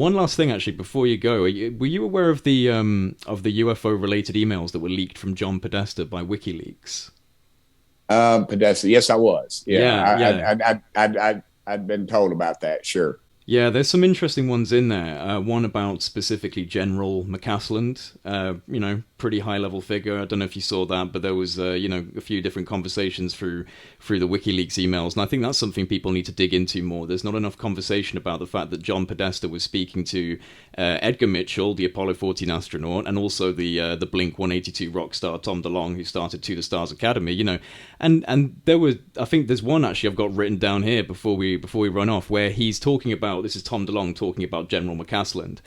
One last thing, actually, before you go, were you aware of the UFO related emails that were leaked from John Podesta by WikiLeaks? Podesta. Yes, I was. Yeah, Yeah, yeah. I'd been told about that. Sure. Yeah, there's some interesting ones in there. One about specifically General McCasland, pretty high level figure. I don't know if you saw that, but there was, a few different conversations through the WikiLeaks emails, and I think that's something people need to dig into more. There's not enough conversation about the fact that John Podesta was speaking to Edgar Mitchell, the Apollo 14 astronaut, and also the Blink 182 rock star Tom DeLonge, who started To the Stars Academy. And there was, I think there's one actually I've got written down here before we run off, where he's talking about, this is Tom DeLonge talking about General McCasland.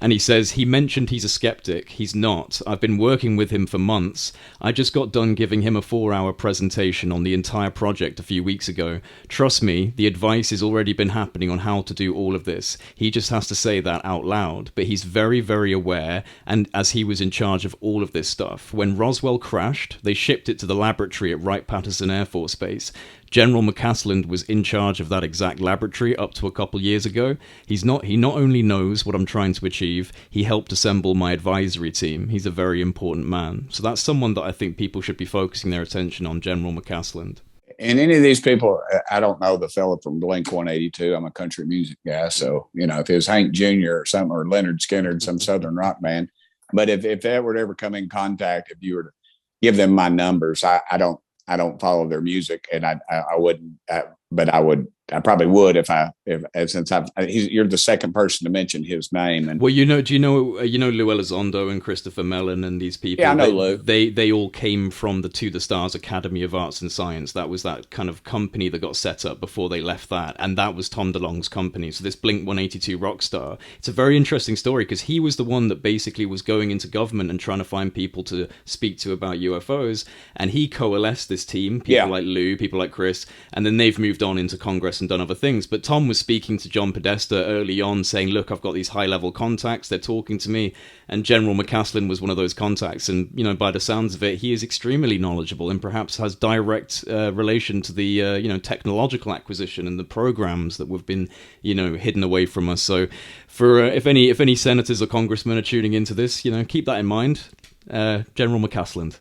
And he says, he mentioned he's a skeptic. He's not. I've been working with him for months. I just got done giving him a 4-hour presentation on the entire project a few weeks ago. Trust me, the advice has already been happening on how to do all of this. He just has to say that out loud. But he's very, very aware, and as he was in charge of all of this stuff. When Roswell crashed, they shipped it to the laboratory at Wright-Patterson Air Force Base. General McCasland was in charge of that exact laboratory up to a couple years ago. He not only knows what I'm trying to achieve, he helped assemble my advisory team. He's a very important man. So that's someone that I think people should be focusing their attention on, General McCasland. And any of these people, I don't know the fella from Blink 182. I'm a country music guy, so if it was Hank Jr. or something, or Leonard Skinner, some Southern rock band. But if that were to ever come in contact, if you were to give them my numbers, I don't follow their music, and I wouldn't, but I probably would if since you're the second person to mention his name. And well, do you know Lou Elizondo and Christopher Mellon and these yeah, people? I know Lou. They all came from the To the Stars Academy of Arts and Science. That was that kind of company that got set up before they left that, and that was Tom DeLonge's company. So this Blink 182 rock star, it's a very interesting story because he was the one that basically was going into government and trying to find people to speak to about UFOs, and he coalesced this team, people like Lou, people like Chris, and then they've moved on into Congress and done other things. But Tom was speaking to John Podesta early on, saying, look, I've got these high-level contacts, they're talking to me, and General McCasland was one of those contacts, and, by the sounds of it, he is extremely knowledgeable and perhaps has direct relation to the, technological acquisition and the programs that we've been, hidden away from us. So for if any senators or congressmen are tuning into this, keep that in mind. General McCasland.